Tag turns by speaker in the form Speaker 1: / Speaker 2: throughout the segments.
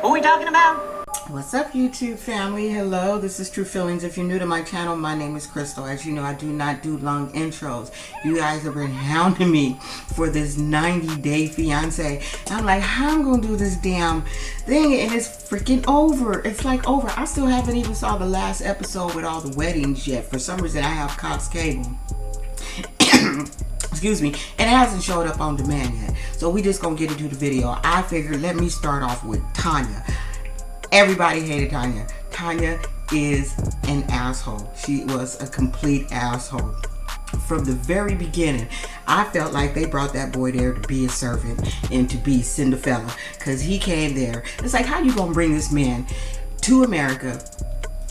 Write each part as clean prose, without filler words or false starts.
Speaker 1: Who are we talking about?
Speaker 2: What's up, YouTube family? Hello, this is True Feelings. If you're new to my channel, my name is Crystal. As you know, I do not do long intros. You guys have been hounding me for this 90-day fiance. I'm like, how am I gonna do this damn thing? And it's freaking over. It's like over. I still haven't even saw the last episode with all the weddings yet. For some reason, I have Cox Cable. Excuse me, and it hasn't showed up on demand yet. So we just gonna get into the video. I figured, let me start off with Tania. Everybody hated Tania. Tania is an asshole. She was a complete asshole. From the very beginning, I felt like they brought that boy there to be a servant and to be Cinderella, because he came there. It's like, how you gonna bring this man to America?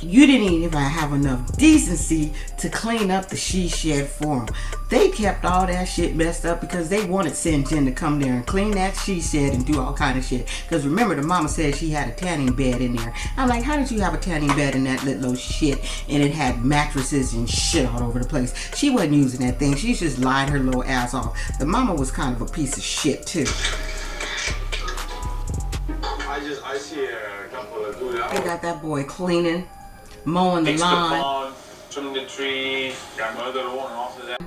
Speaker 2: You didn't even have enough decency to clean up the she shed for him. They kept all that shit messed up because they wanted Syngin to come there and clean that she shed and do all kind of shit. Because remember, the mama said she had a tanning bed in there. I'm like, how did you have a tanning bed in that little shit and it had mattresses and shit all over the place? She wasn't using that thing. She's just lying her little ass off. The mama was kind of a piece of shit too.
Speaker 3: I see a couple of dudes.
Speaker 2: They got that boy cleaning, mowing the lawn,
Speaker 3: trimming the trees, got my other one off of that.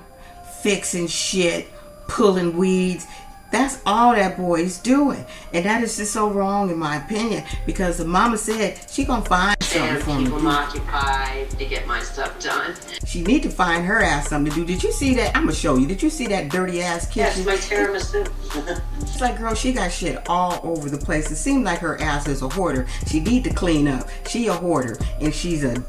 Speaker 2: Fixing shit, pulling weeds. That's all that boy's doing. And that is just so wrong in my opinion, because the mama said she gonna find something for me.
Speaker 1: Keep them occupied to get my stuff done.
Speaker 2: She need to find her ass something to do. Did you see that? I'm gonna show you. Did you see that dirty ass kitchen?
Speaker 1: Yes, my tiramisu.
Speaker 2: It's like, girl, she got shit all over the place. It seems like her ass is a hoarder. She need to clean up. She a hoarder, and she's a,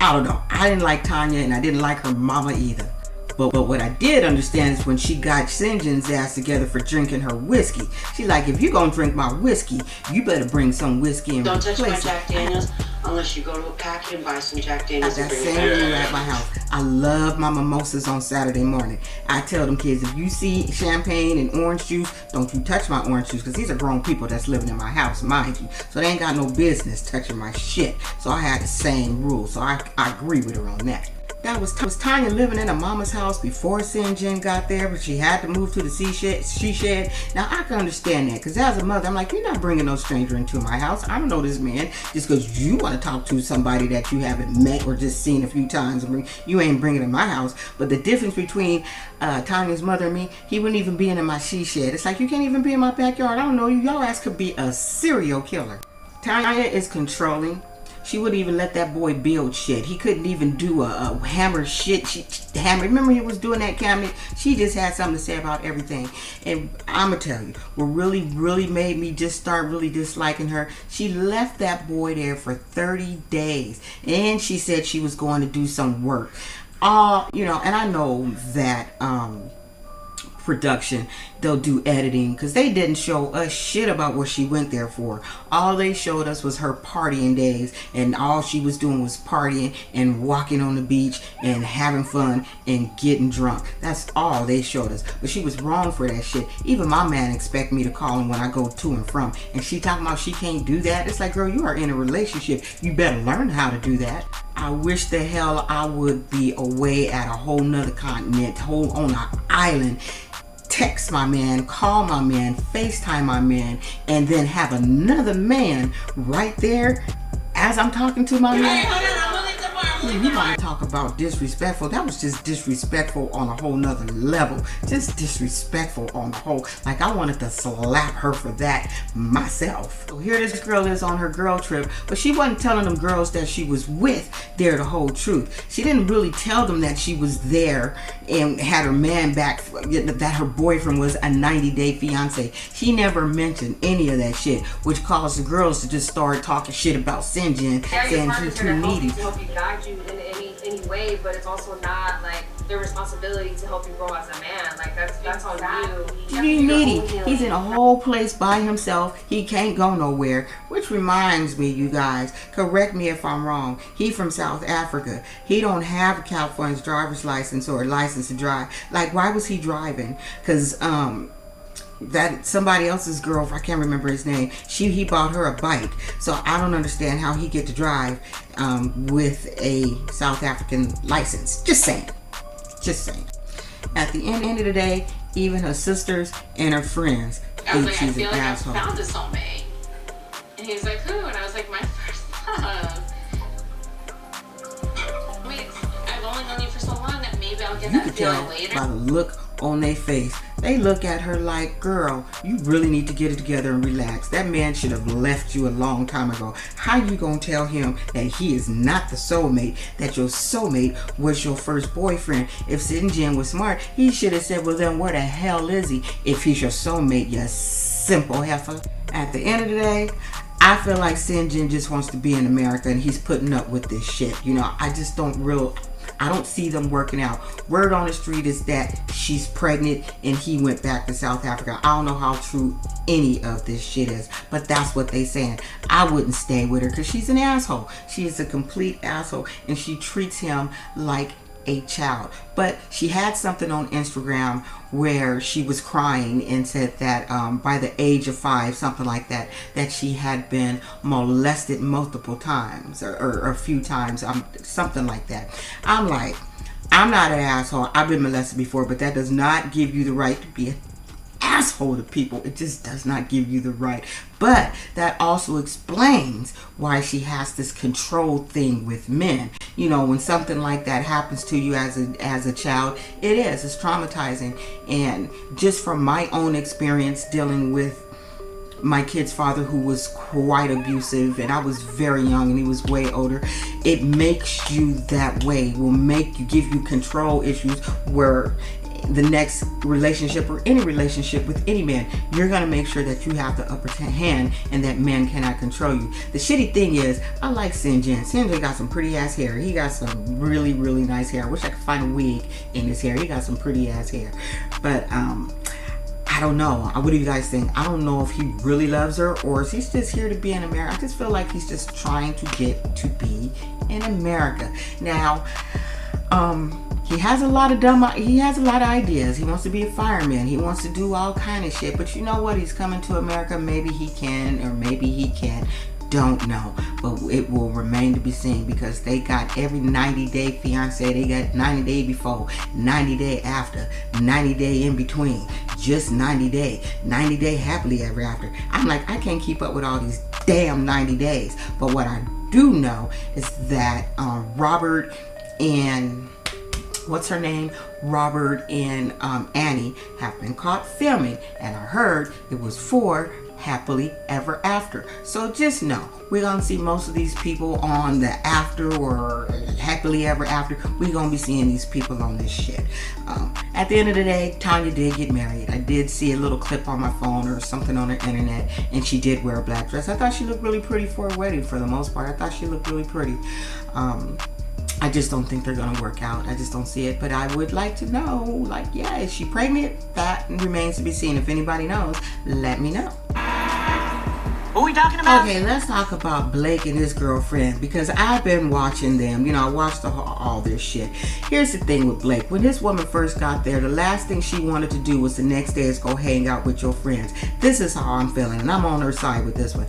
Speaker 2: I don't know. I didn't like Tania, and I didn't like her mama either. But what I did understand is when she got Syngin's ass together for drinking her whiskey. She's like, if you gonna drink my whiskey, you better bring some whiskey and
Speaker 1: Don't touch my
Speaker 2: replace it.
Speaker 1: Jack Daniels unless you go to a packet and buy some Jack Daniels.
Speaker 2: That
Speaker 1: and bring
Speaker 2: same
Speaker 1: it
Speaker 2: rule
Speaker 1: back.
Speaker 2: at my house. I love my mimosas on Saturday morning. I tell them kids, if you see champagne and orange juice, don't you touch my orange juice, because these are grown people that's living in my house, mind you. So they ain't got no business touching my shit. So I had the same rule. So I agree with her on that. That was Tania living in her mama's house before Syngin got there, but she had to move to the she shed. Now I can understand that, because as a mother, I'm like, you're not bringing no stranger into my house. I don't know this man just because you want to talk to somebody that you haven't met or just seen a few times. You ain't bringing in my house. But the difference between Tania's mother and me, he wouldn't even be in my she shed. It's like, you can't even be in my backyard. I don't know you. Y'all ass could be a serial killer. Tania is controlling. She wouldn't even let that boy build shit. He couldn't even do a hammer shit. Hammer. Remember he was doing that cabinet? She just had something to say about everything. And I'm going to tell you, what really made me just start really disliking her, she left that boy there for 30 days. And she said she was going to do some work. You know, and I know that production, they'll do editing, because they didn't show us shit about what she went there for. All they showed us was her partying days, and all she was doing was partying and walking on the beach and having fun and getting drunk. That's all they showed us. But she was wrong for that shit. Even my man expect me to call him when I go to and from, and she talking about she can't do that. It's like, girl, you are in a relationship. You better learn how to do that. I wish the hell I would be away at a whole nother continent, on an island. Text my man, call my man, FaceTime my man, and then have another man right there as I'm talking to my man. You want to talk about disrespectful? That was just disrespectful on a whole nother level. Just disrespectful on the whole. Like, I wanted to slap her for that myself. So here this girl is on her girl trip, but she wasn't telling them girls that she was with there the whole truth. She didn't really tell them that she was there and had her man back, that her boyfriend was a 90-day fiance. She never mentioned any of that shit, which caused the girls to just start talking shit about Syngin, saying he's too needy.
Speaker 4: You in any way, but it's also not like their responsibility to help you grow as a man. Like that's on you.
Speaker 2: He's needy. He's in a whole place by himself. He can't go nowhere. Which reminds me, you guys, correct me if I'm wrong. He from South Africa. He don't have California's driver's license or a license to drive. Like, why was he driving? Because that somebody else's girl, I can't remember his name, he bought her a bike. So I don't understand how he get to drive with a South African license. Just saying. At the end of the day, even her sisters and her friends think she's an asshole.
Speaker 5: I feel like I found a soulmate. he's like, who? And I was like, my first love. Wait, I've only known you for so long that maybe I'll get
Speaker 2: You
Speaker 5: that
Speaker 2: can
Speaker 5: feeling
Speaker 2: tell
Speaker 5: later.
Speaker 2: by the look on their face. They look at her like, girl, you really need to get it together and relax. That man should have left you a long time ago. How you gonna tell him that he is not the soulmate, that your soulmate was your first boyfriend? If Syngin was smart, he should have said, well then where the hell is he if he's your soulmate, you simple heifer. At the end of the day, I feel like Syngin just wants to be in America and he's putting up with this shit. You know, I don't see them working out. Word on the street is that she's pregnant and he went back to South Africa. I don't know how true any of this shit is, but that's what they saying. I wouldn't stay with her because she's an asshole. She is a complete asshole and she treats him like a child. But she had something on Instagram where she was crying and said that by the age of 5, something like that, that she had been molested multiple times or a few times, something like that. I'm like, I'm not an asshole. I've been molested before, but that does not give you the right to be an asshole to people. It just does not give you the right. But that also explains why she has this control thing with men. You know, when something like that happens to you as a child, it's traumatizing. And just from my own experience dealing with my kid's father, who was quite abusive, and I was very young and he was way older, it makes you that way. Will make you, give you control issues where the next relationship or any relationship with any man, you're going to make sure that you have the upper hand and that men cannot control you. The shitty thing is, I like Syngin. Syngin got some pretty ass hair. He got some really, really nice hair. I wish I could find a wig in his hair. He got some pretty ass hair. But I don't know. What do you guys think? I don't know if he really loves her or is he just here to be in America. I just feel like he's just trying to get to be in America. Now, he has a lot of ideas. He wants to be a fireman. He wants to do all kind of shit. But you know what? He's coming to America. Maybe he can or maybe he can't. Don't know. But it will remain to be seen because they got every 90-day fiance. They got 90 day before, 90 day after, 90 day in between. Just 90 day. 90 day happily ever after. I'm like, I can't keep up with all these damn 90 days. But what I do know is that Robert and what's her name? Robert and Annie have been caught filming, and I heard it was for happily ever after. So just know we're gonna see most of these people on the after or happily ever after. We're gonna be seeing these people on this shit. At the end of the day, Tania did get married. I did see a little clip on my phone or something on the internet, and she did wear a black dress. I thought she looked really pretty for a wedding. For the most part, I thought she looked really pretty. I just don't think they're gonna work out. I just don't see it. But I would like to know, like, yeah, is she pregnant? That remains to be seen. If anybody knows, let me know.
Speaker 6: Who are we talking about?
Speaker 2: Okay, let's talk about Blake and his girlfriend because I've been watching them. You know, I watched all this shit. Here's the thing with Blake. When this woman first got there, the last thing she wanted to do was the next day is go hang out with your friends. This is how I'm feeling, and I'm on her side with this one.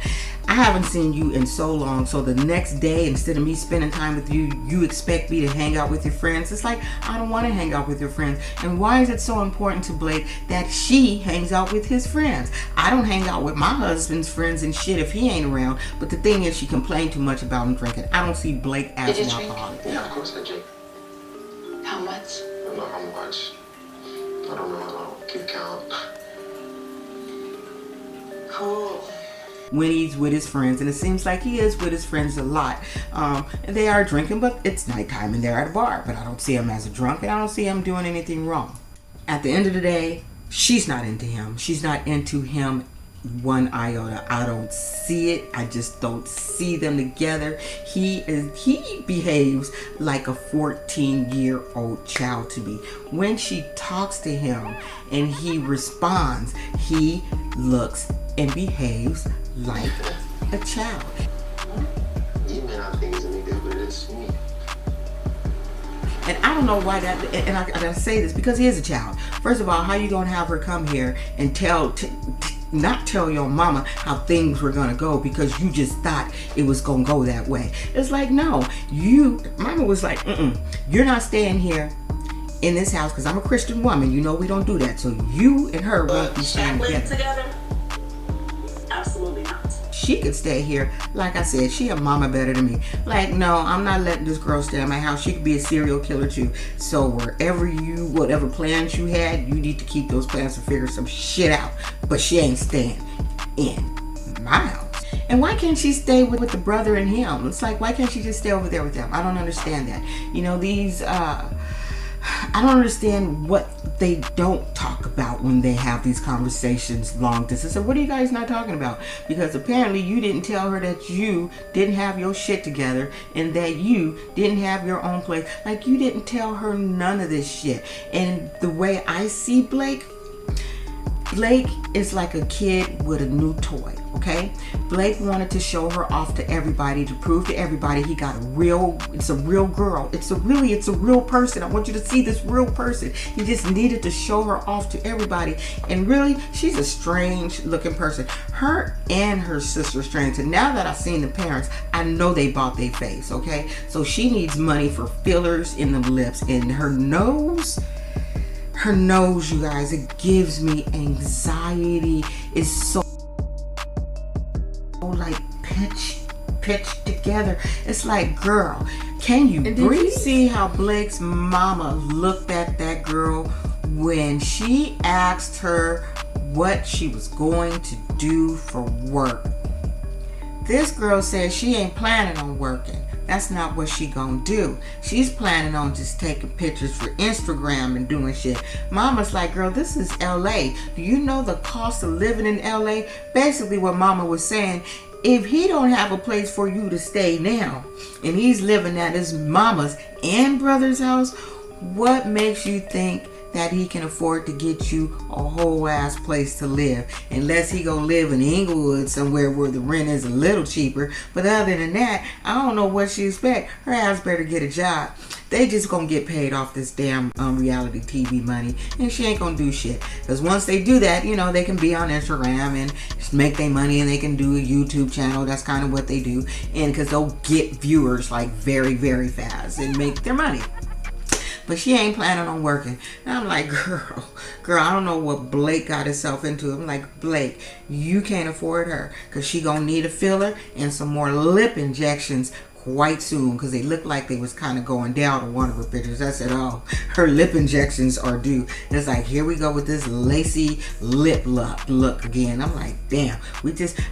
Speaker 2: I haven't seen you in so long, so the next day, instead of me spending time with you, you expect me to hang out with your friends. It's like, I don't want to hang out with your friends. And why is it so important to Blake that she hangs out with his friends? I don't hang out with my husband's friends and shit if he ain't around. But the thing is, she complained too much about him drinking. I don't see Blake as an alcoholic.
Speaker 1: Yeah, of course I drink. How much?
Speaker 3: I don't know how much. I don't know how to keep count.
Speaker 1: Cool.
Speaker 2: When he's with his friends, and it seems like he is with his friends a lot, and they are drinking, but it's nighttime and they're at a bar. But I don't see him as a drunk, and I don't see him doing anything wrong. At the end of the day, she's not into him. She's not into him one iota. I don't see it. I just don't see them together. He behaves like a 14-year-old child to me. When she talks to him and he responds, he looks and behaves like a child.
Speaker 3: You may not think it's a big deal, but it is to me.
Speaker 2: And I don't know why that, and I gotta say this because he is a child. First of all, how you gonna have her come here and not tell your mama how things were gonna go because you just thought it was gonna go that way? It's like, no, mama was like, you're not staying here in this house because I'm a Christian woman. You know we don't do that. So you and her won't be staying together.
Speaker 6: Absolutely not.
Speaker 2: she could stay here. Like I said, she a mama better than me. Like, no, I'm not letting this girl stay in my house. She could be a serial killer too. So whatever plans you had, you need to keep those plans and figure some shit out. But she ain't staying in my house. And why can't she stay with the brother and him? It's like, why can't she just stay over there with them? I don't understand that. You know, I don't understand what they don't talk about when they have these conversations long distance. So what are you guys not talking about? Because apparently you didn't tell her that you didn't have your shit together and that you didn't have your own place. Like, you didn't tell her none of this shit. And the way I see Blake is like a kid with a new toy, okay? Blake wanted to show her off to everybody, to prove to everybody he got it's a real girl. It's a real person. I want you to see this real person. He just needed to show her off to everybody. And really, she's a strange looking person. Her and her sister are strange. And now that I've seen the parents, I know they bought their face, okay? So she needs money for fillers in the lips. And her nose, you guys, it gives me anxiety. It's so like pitched together. It's like, girl, can you breathe? Did you see how Blake's mama looked at that girl when she asked her what she was going to do for work? This girl said she ain't planning on working. That's not what she gonna do. She's planning on just taking pictures for Instagram and doing shit. Mama's like, girl, this is LA. Do you know the cost of living in LA? Basically what Mama was saying, if he don't have a place for you to stay now, and he's living at his mama's and brother's house, what makes you think that he can afford to get you a whole ass place to live? Unless he gonna live in Inglewood somewhere where the rent is a little cheaper. But other than that, I don't know what she expect. Her ass better get a job. They just gonna get paid off this damn reality TV money, and she ain't gonna do shit. Because once they do that, you know, they can be on Instagram and just make their money, and they can do a YouTube channel. That's kind of what they do. And because they'll get viewers like very, very fast and make their money. But she ain't planning on working. And I'm like, girl, I don't know what Blake got himself into. I'm like, Blake, you can't afford her, because she gonna need a filler and some more lip injections quite soon, because they look like they was kind of going down on one of her pictures. I said, oh, her lip injections are due. And it's like, here we go with this lacy lip look again. I'm like, damn,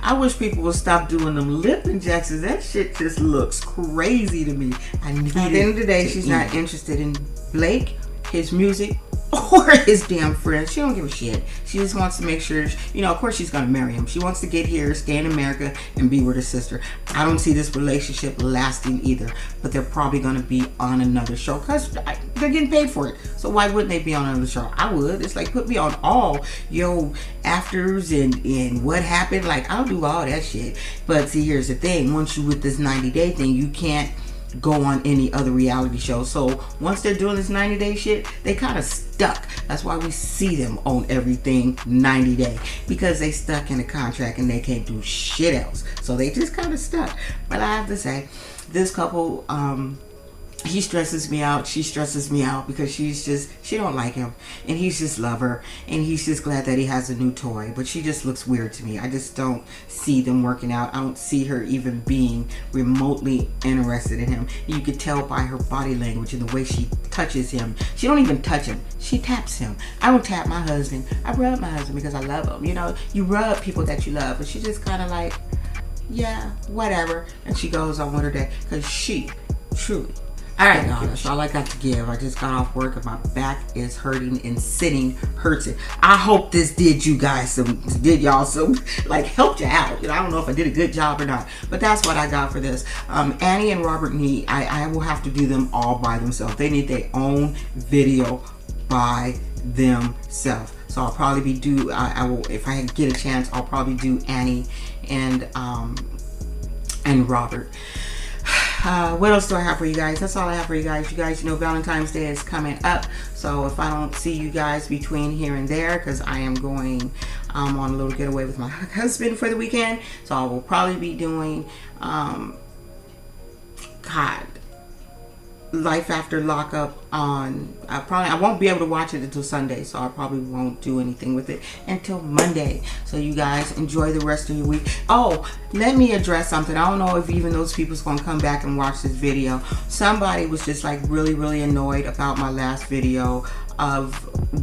Speaker 2: I wish people would stop doing them lip injections. That shit just looks crazy to me. At the end of the day, she's not interested in Blake, his music, or his damn friends. She don't give a shit. She just wants to make sure, you know, of course she's gonna marry him. She wants to get here, stay in America, and be with her sister. I don't see this relationship lasting either, but they're probably gonna be on another show because they're getting paid for it. So why wouldn't they be on another show? I would. It's like, put me on all afters and what happened. Like, I'll do all that shit. But see, here's the thing. Once you with this 90-day thing, you can't go on any other reality show. So once they're doing this 90-day shit, they kind of stuck. That's why we see them on everything 90 day, because they stuck in a contract and they can't do shit else. So they just kind of stuck. But I have to say, this couple, he stresses me out. She stresses me out because she don't like him, and he's just love her, and he's just glad that he has a new toy. But she just looks weird to me. I just don't see them working out. I don't see her even being remotely interested in him. You could tell by her body language and the way she touches him. She don't even touch him. She taps him. I don't tap my husband. I rub my husband because I love him. You know, you rub people that you love, but she just kind of like, yeah, whatever. And she goes on with her day because she truly. All right, y'all, that's all I got to give. I just got off work and my back is hurting, and sitting hurts it. I hope this did y'all some, like, helped you out. You know, I don't know if I did a good job or not, but that's what I got for this. Annie and Robert need, I will have to do them all by themselves. They need their own video by themselves. So I'll probably I will, if I get a chance, I'll probably do Annie and Robert. What else do I have for you guys? That's all I have for you guys. You guys, you know, Valentine's Day is coming up. So if I don't see you guys between here and there, because I am going on a little getaway with my husband for the weekend. So I will probably be doing, Life After Lockup on, I won't be able to watch it until Sunday, so I probably won't do anything with it until Monday. So you guys enjoy the rest of your week. Oh, let me address something. I don't know if even those people's gonna come back and watch this video. Somebody was just like really annoyed about my last video of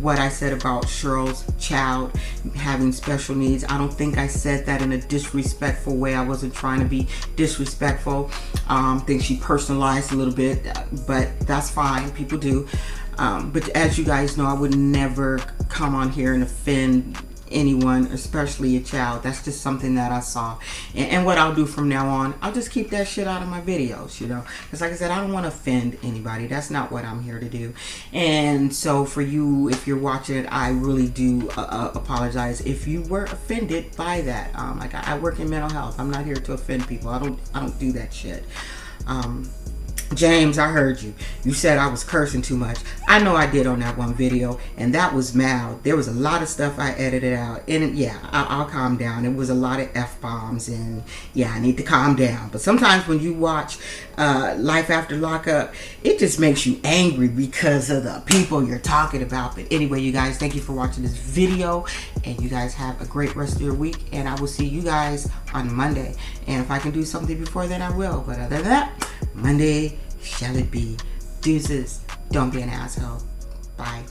Speaker 2: what I said about Cheryl's child having special needs. I don't think I said that in a disrespectful way. I wasn't trying to be disrespectful. I think she personalized a little bit, but that's fine. People do. But as you guys know, I would never come on here and offend anyone, especially a child. That's just something that I saw, and what I'll do from now on, I'll just keep that shit out of my videos, you know, because like I said, I don't want to offend anybody. That's not what I'm here to do. And so for you, if you're watching it, I really do apologize if you were offended by that. Like I work in mental health. I'm not here to offend people. I don't do that shit. James, I heard you. You said I was cursing too much. I know I did on that one video, and that was mild. There was a lot of stuff I edited out, and yeah, I'll calm down. It was a lot of F-bombs, and yeah, I need to calm down. But sometimes when you watch Life After Lockup, it just makes you angry because of the people you're talking about. But anyway, you guys, thank you for watching this video, and you guys have a great rest of your week, and I will see you guys on Monday. And if I can do something before then, I will. But other than that, Monday shall it be. Deuces. Don't be an asshole. Bye.